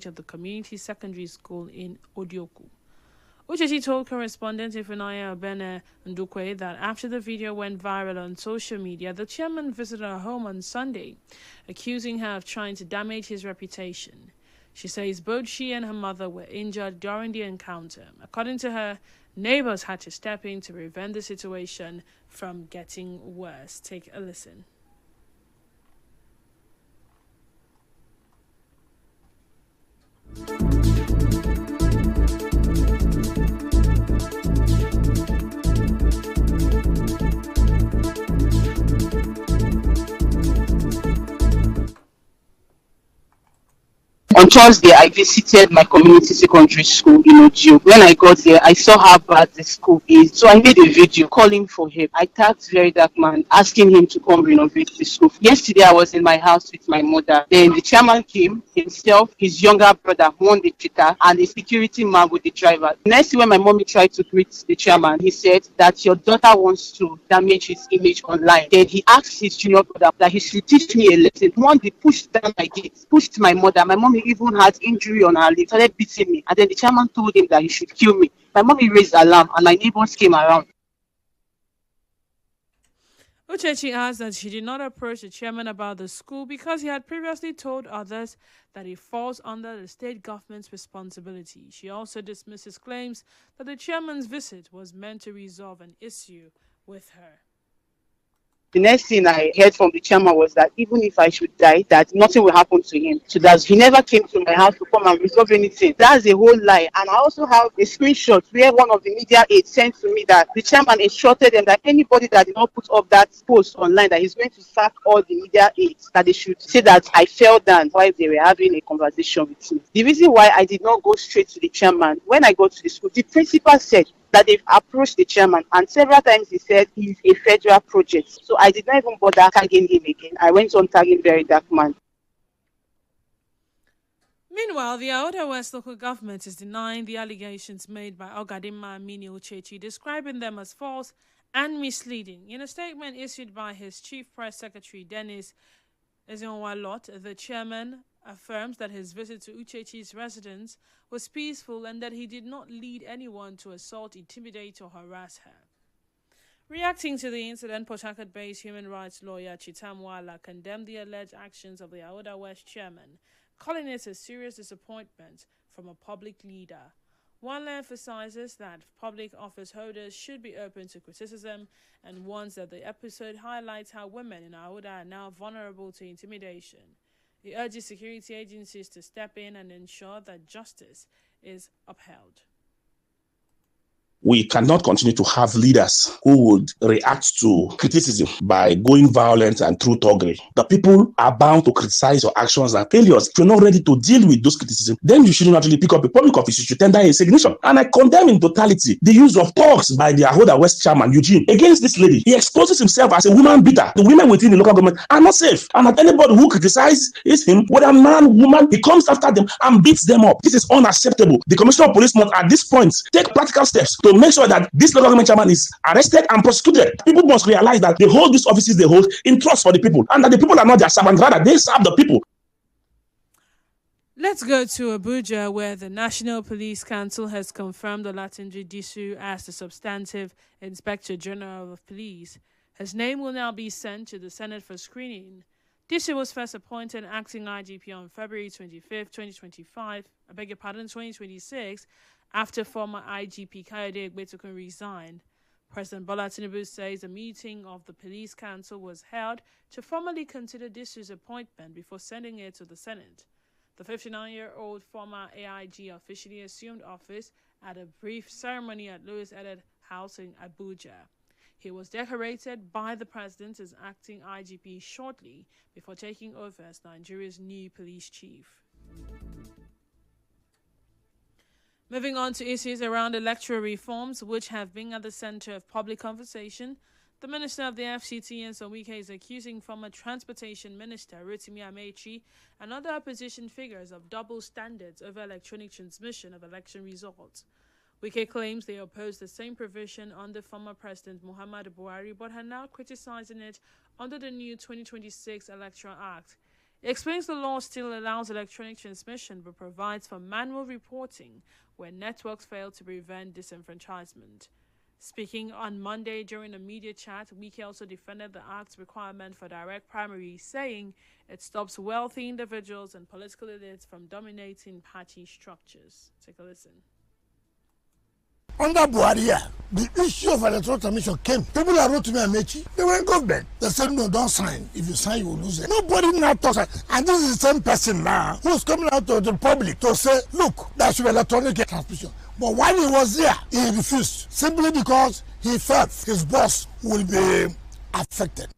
of the community secondary school in Odioku. Uchechi told correspondent Ifunanya Obene Ndukwe that after the video went viral on social media, the chairman visited her home on Sunday, accusing her of trying to damage his reputation. She says both she and her mother were injured during the encounter. According to her, neighbors had to step in to prevent the situation from getting worse. Take a listen. On Thursday, I visited my community secondary school in Ojo. When I got there, I saw how bad the school is. So I made a video calling for help. I tagged Very Dark Man, asking him to come renovate the school. Yesterday, I was in my house with my mother. Then the chairman came, himself, his younger brother, won the cheetah, and the security man with the driver. Next, when my mommy tried to greet the chairman, he said that your daughter wants to damage his image online. Then he asked his junior brother that he should teach me a lesson. One, they pushed down my gate, pushed my mother. My mommy even had injury on her leg, started beating me, and then the chairman told him that he should kill me. My mommy raised alarm, and my neighbors came around. Uchechi adds that she did not approach the chairman about the school because he had previously told others that it falls under the state government's responsibility. She also dismisses claims that the chairman's visit was meant to resolve an issue with her. The next thing I heard from the chairman was that even if I should die, that nothing will happen to him. So that he never came to my house to come and resolve anything. That's a whole lie. And I also have a screenshot where one of the media aides sent to me that the chairman instructed them that anybody that did not put up that post online, that he's going to sack all the media aides, that they should say that I fell down while they were having a conversation with me. The reason why I did not go straight to the chairman, when I got to the school, the principal said that they've approached the chairman, and several times he said he's a federal project. So I did not even bother tagging him again. I went on tagging Very Dark Man. Meanwhile, the Aoda West local government is denying the allegations made by Ogadimma Mini Uchechi, describing them as false and misleading. In a statement issued by his chief press secretary, Denise, the chairman affirms that his visit to Uchechi's residence was peaceful and that he did not lead anyone to assault, intimidate, or harass her. Reacting to the incident, Port Harcourt-based human rights lawyer Chitam Wala condemned the alleged actions of the Aoda West chairman, calling it a serious disappointment from a public leader. Wala emphasizes that public office holders should be open to criticism and warns that the episode highlights how women in Aoda are now vulnerable to intimidation. He urges security agencies to step in and ensure that justice is upheld. We cannot continue to have leaders who would react to criticism by going violent and through thuggery. The people are bound to criticize your actions and failures. If you're not ready to deal with those criticisms, then you shouldn't actually pick up a public office. You should tender a resignation. And I condemn in totality the use of talks by the Ahoda West chairman, Eugene, against this lady. He exposes himself as a woman beater. The women within the local government are not safe. And at anybody who criticizes him, whether man, woman, he comes after them and beats them up. This is unacceptable. The Commissioner of Police must, at this point, take practical steps to make sure that this local government chairman is arrested and prosecuted. People must realize that they hold these offices they hold in trust for the people, and that the people are not their servants, rather they serve the people. Let's go to Abuja, where the National Police Council has confirmed Olatunji Disu as the substantive Inspector General of Police. His name will now be sent to the Senate for screening. Disu was first appointed acting IGP on February 25th, 2026, after former IGP Kayode Egbetukun resigned. President Bola Tinubu says a meeting of the Police Council was held to formally consider Disu's appointment before sending it to the Senate. The 59-year-old former AIG officially assumed office at a brief ceremony at Louis Edet House in Abuja. He was decorated by the president as acting IGP shortly before taking over as Nigeria's new police chief. Moving on to issues around electoral reforms, which have been at the center of public conversation, the Minister of the FCT, Nyesom Wike, is accusing former Transportation Minister Rotimi Amechi and other opposition figures of double standards over electronic transmission of election results. Wike claims they oppose the same provision under former President Muhammadu Buhari but are now criticizing it under the new 2026 Electoral Act. It explains the law still allows electronic transmission but provides for manual reporting where networks fail to prevent disenfranchisement. Speaking on Monday during a media chat, Wike also defended the Act's requirement for direct primaries, saying it stops wealthy individuals and political elites from dominating party structures. Take a listen. Under Buhari, the issue of electoral commission came. People that wrote to me, Amechi, they were in government. They said, no, don't sign. If you sign, you will lose it. Nobody now talks. And this is the same person now who's coming out to the public to say, look, there should be electronic transmission. But while he was there, he refused, simply because he felt his boss will be affected.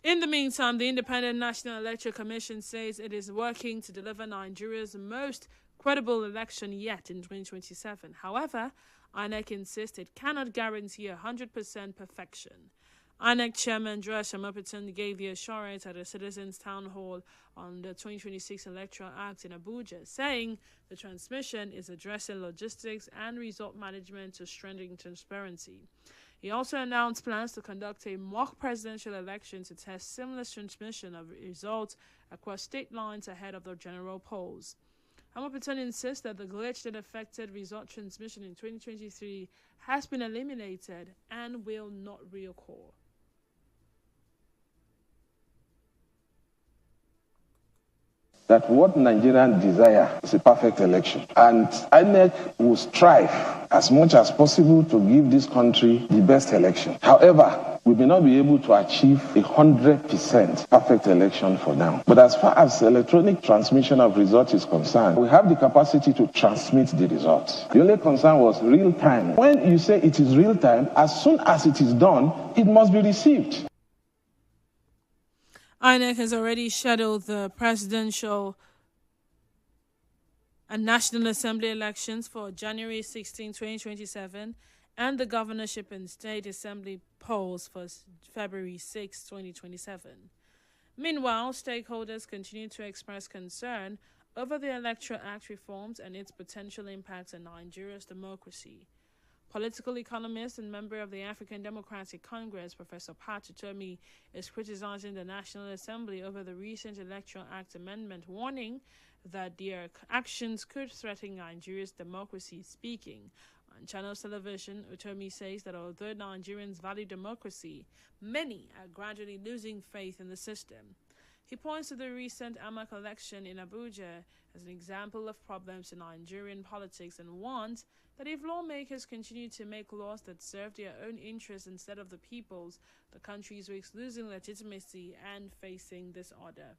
In the meantime, the Independent National Electoral Commission says it is working to deliver Nigeria's most credible election yet in 2027. However, INEC insists it cannot guarantee 100% perfection. INEC Chairman Josh Amapitan gave the assurance at a Citizens Town Hall on the 2026 Electoral Act in Abuja, saying the transmission is addressing logistics and result management to strengthen transparency. He also announced plans to conduct a mock presidential election to test seamless transmission of results across state lines ahead of the general polls. Amapitan insists that the glitch that affected result transmission in 2023 has been eliminated and will not reoccur. That what Nigerians desire is a perfect election. And INEC will strive as much as possible to give this country the best election. However, we may not be able to achieve 100% perfect election for now. But as far as electronic transmission of results is concerned, we have the capacity to transmit the results. The only concern was real time. When you say it is real time, as soon as it is done, it must be received. INEC has already scheduled the presidential and National Assembly elections for January 16, 2027, and the governorship and state assembly polls for February 6, 2027. Meanwhile, stakeholders continue to express concern over the Electoral Act reforms and its potential impact on Nigeria's democracy. Political economist and member of the African Democratic Congress, Professor Pat Utomi, is criticizing the National Assembly over the recent Electoral Act amendment, warning that their actions could threaten Nigeria's democracy. Speaking on Channels Television, Utomi says that although Nigerians value democracy, many are gradually losing faith in the system. He points to the recent AMAC election in Abuja as an example of problems in Nigerian politics and warns that if lawmakers continue to make laws that serve their own interests instead of the people's, the country risks losing legitimacy and facing disorder.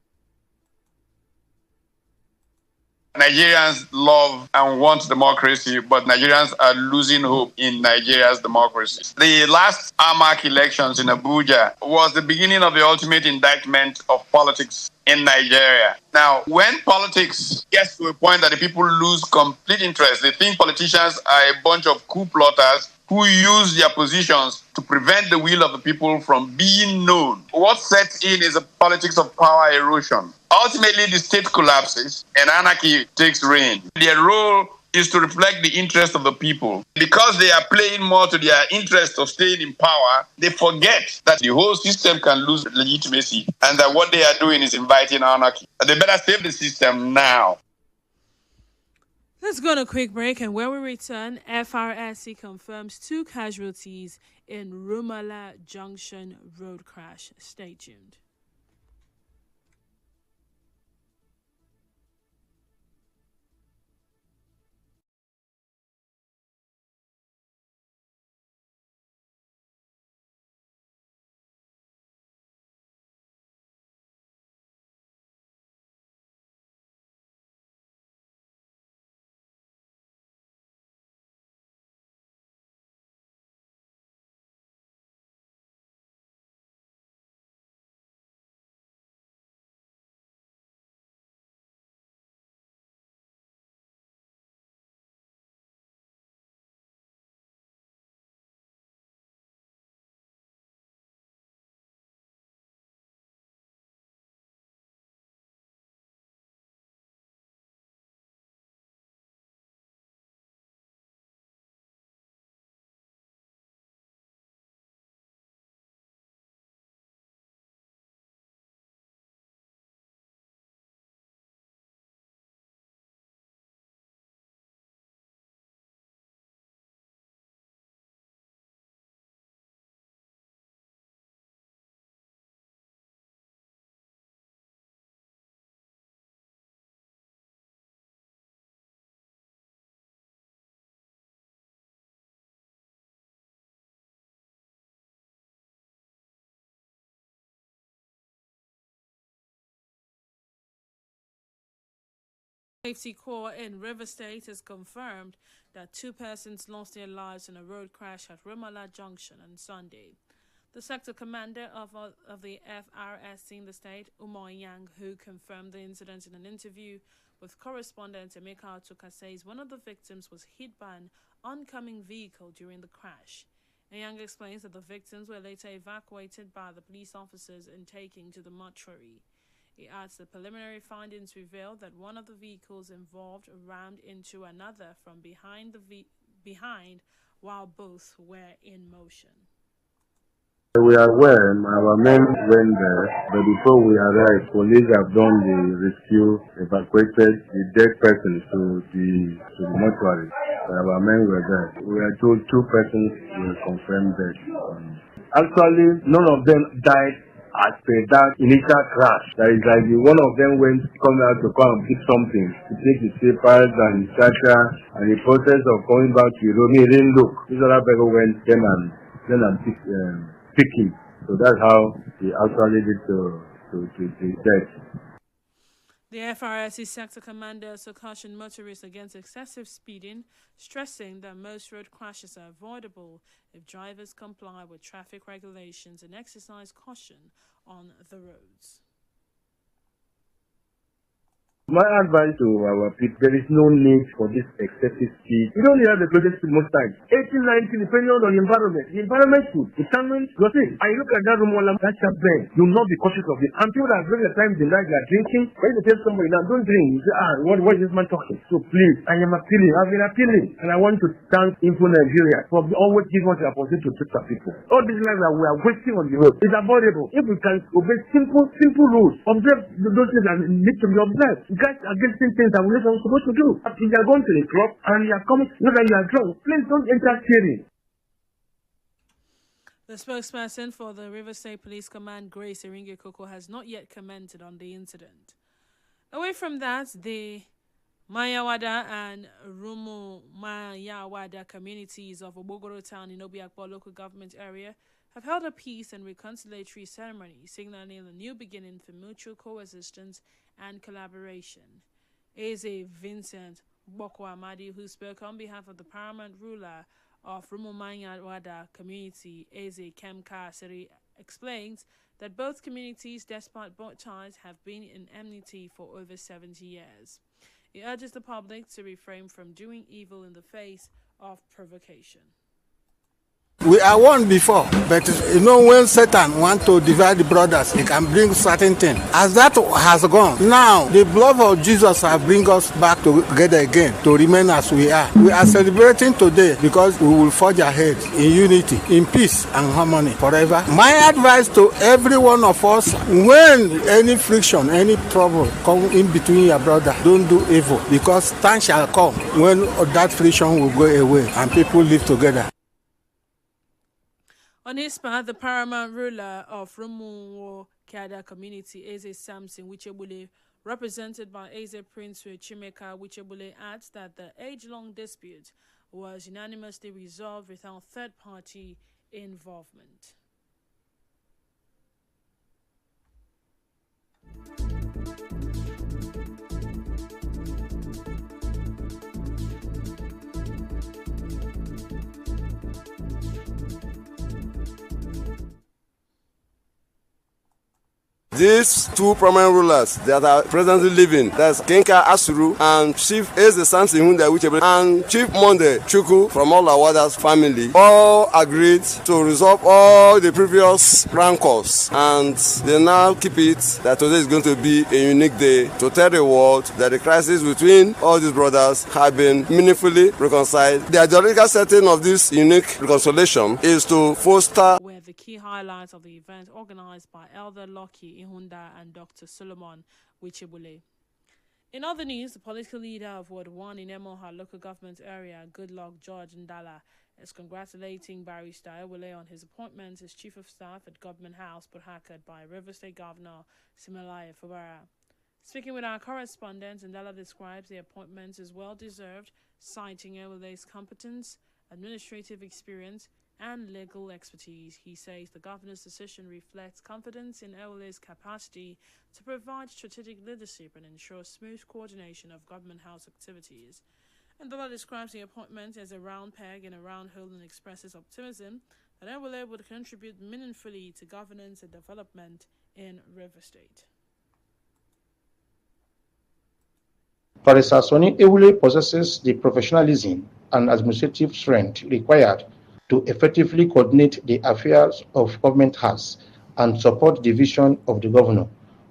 Nigerians love and want democracy, but Nigerians are losing hope in Nigeria's democracy. The last AMAC elections in Abuja was the beginning of the ultimate indictment of politics in Nigeria. Now, when politics gets to a point that the people lose complete interest, they think politicians are a bunch of coup plotters who use their positions to prevent the will of the people from being known. What sets in is a politics of power erosion. Ultimately, the state collapses and anarchy takes reign. Their role is to reflect the interest of the people. Because they are playing more to their interest of staying in power, they forget that the whole system can lose legitimacy and that what they are doing is inviting anarchy. They better save the system now. Let's go on a quick break, and when we return, FRSC confirms 2 casualties in Rumala Junction road crash. Stay tuned. Safety Corps in River State has confirmed that 2 persons lost their lives in a road crash at Romala Junction on Sunday. The sector commander of the FRSC in the state, Umar Yang, who confirmed the incident in an interview with correspondent Emeka Atuka, says one of the victims was hit by an oncoming vehicle during the crash. Yang explains that the victims were later evacuated by the police officers and taken to the mortuary. He adds the preliminary findings reveal that one of the vehicles involved rammed into another from behind while both were in motion. We are aware our men went there, but before we arrived, police have done the rescue, evacuated the dead persons to the mortuary. Our men were there. We are told 2 persons were confirmed dead. Actually, none of them died as per that initial crash. That is like one of them went come out to come and pick something, to take his papers and his charger, and the process of coming back to the room, he didn't look. This other person came and picking. So that's how he actually did to death. The FRSC sector commander also cautioned motorists against excessive speeding, stressing that most road crashes are avoidable if drivers comply with traffic regulations and exercise caution on the roads. My advice to our people, there is no need for this excessive speed. You don't have the greatest speed most times. 18, 19, depending on the environment. The environment should determine your thing. I look at that room, that sharp bend. You will not be cautious of it. And people that bring the time in the night, they are drinking. When you tell somebody, now don't drink, you say, what is this man talking? So please, I am appealing. I've been appealing. And I want to thank Info Nigeria for always giving us the opportunity to treat our people. All these lives that we are wasting on the road is avoidable. If we can obey simple rules, observe those things that need to be observed. Guys are getting things that we're not supposed to do. If you are going to the club and you are coming, not that you are drunk, please don't enter steering. The spokesperson for the River State Police Command, Grace Eringe Koko, has not yet commented on the incident. Away from that, the Mayawada and Rumu Mayawada communities of Obogoro Town in Obiakpo local government area have held a peace and reconciliatory ceremony, signaling a new beginning for mutual coexistence and collaboration. Eze Vincent Boko Amadi, who spoke on behalf of the paramount ruler of Rumumanya Wada community, Eze Kemka Seri, explains that both communities, despite both ties, have been in enmity for over 70 years. He urges the public to refrain from doing evil in the face of provocation. We are one before, but when Satan wants to divide the brothers, he can bring certain things. As that has gone, now the blood of Jesus has bring us back together again to remain as we are. We are celebrating today because we will forge ahead in unity, in peace and harmony forever. My advice to every one of us, when any friction, any trouble come in between your brother, don't do evil, because time shall come when that friction will go away and people live together. On his part, the paramount ruler of Rumuwo Kiada community, Eze Samson Wichebule, represented by Eze Prince Chimeka Wichebule, adds that the age-long dispute was unanimously resolved without third-party involvement. These 2 prominent rulers that are presently living, that's Kenka Asuru and Chief Eze Samson Hunda Wichebule and Chief Monde Chuku from all our Wada's family, all agreed to resolve all the previous rancors, and they now keep it that today is going to be a unique day to tell the world that the crisis between all these brothers have been meaningfully reconciled. The ideological setting of this unique reconciliation is to foster the key highlights of the event organized by Elder Loki Ihunda and Dr. Solomon Wichebule. In other news, the political leader of Ward 1 in Emoha local government area, Goodluck George Ndala, is congratulating Barrister Ewele on his appointment as Chief of Staff at Government House, Port Harcourt, by River State Governor Simeleye Fubara. Speaking with our correspondent, Ndala describes the appointment as well-deserved, citing Ewele's competence, administrative experience, and legal expertise. He says the governor's decision reflects confidence in Ewule's capacity to provide strategic leadership and ensure smooth coordination of government house activities. And Dola describes the appointment as a round peg in a round hole and expresses optimism that Ewule would contribute meaningfully to governance and development in River State. Barrister Sonny Ewule possesses the professionalism and administrative strength required to effectively coordinate the affairs of government house and support the vision of the governor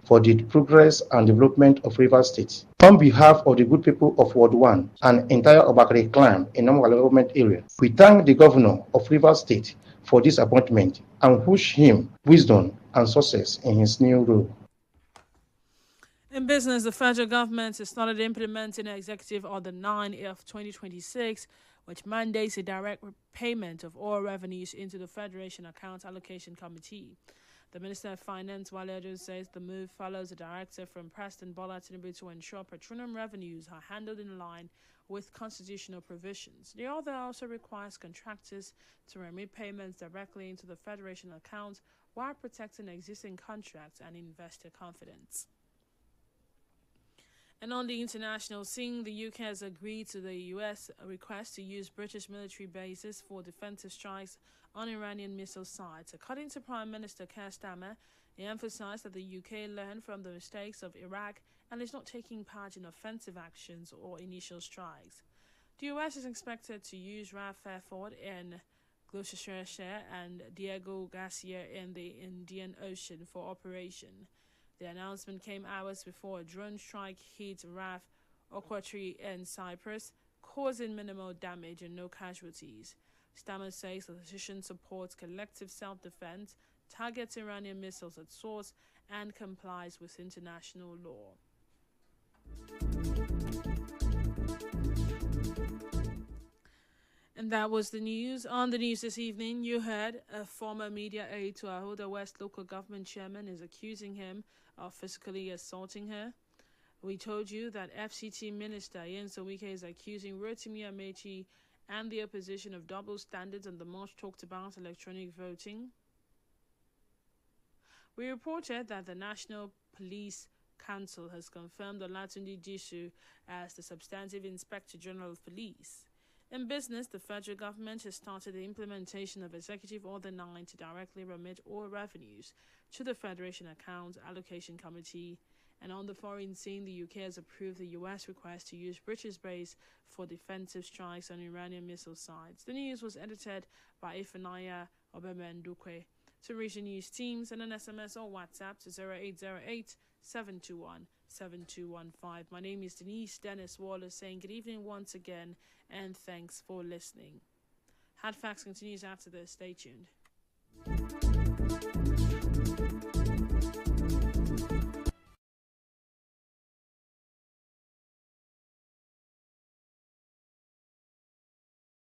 for the progress and development of Rivers State. On behalf of the good people of Ward 1 and entire Obakari clan in Namwala government area, we thank the governor of Rivers State for this appointment and wish him wisdom and success in his new role. In business, the federal government has started implementing Executive Order 9 of 2026, which mandates a direct payment of all revenues into the Federation Account Allocation Committee. The Minister of Finance, Wale Adeosun, says the move follows a directive from President Bola Tinubu to ensure petroleum revenues are handled in line with constitutional provisions. The order also requires contractors to remit payments directly into the Federation account while protecting existing contracts and investor confidence. And on the international scene, the UK has agreed to the US request to use British military bases for defensive strikes on Iranian missile sites. According to Prime Minister Keir Starmer, he emphasized that the UK learned from the mistakes of Iraq and is not taking part in offensive actions or initial strikes. The US is expected to use Ralph Fairford in Gloucestershire and Diego Garcia in the Indian Ocean for operation. The announcement came hours before a drone strike hit RAF Okwatri in Cyprus, causing minimal damage and no casualties. Starmer says the decision supports collective self-defense, targets Iranian missiles at source, and complies with international law. And that was the news. On the news this evening, you heard a former media aide to Ahoda West local government chairman is accusing him of physically assaulting her. We told you that FCT Minister Ian Sowike is accusing Rotimi Amechi and the opposition of double standards on the much talked about electronic voting. We reported that the National Police Council has confirmed Olatunde Disu as the substantive Inspector General of Police. In business, the federal government has started the implementation of Executive Order 9 to directly remit all revenues to the Federation Account Allocation Committee. And on the foreign scene, the UK has approved the US request to use British base for defensive strikes on Iranian missile sites. The news was edited by Ifunanya Obemendukwe. To reach the news teams, send an SMS or WhatsApp to 0808-721-7215. My name is Denise Worlu saying good evening once again and thanks for listening. Hard Facts continues after this. Stay tuned.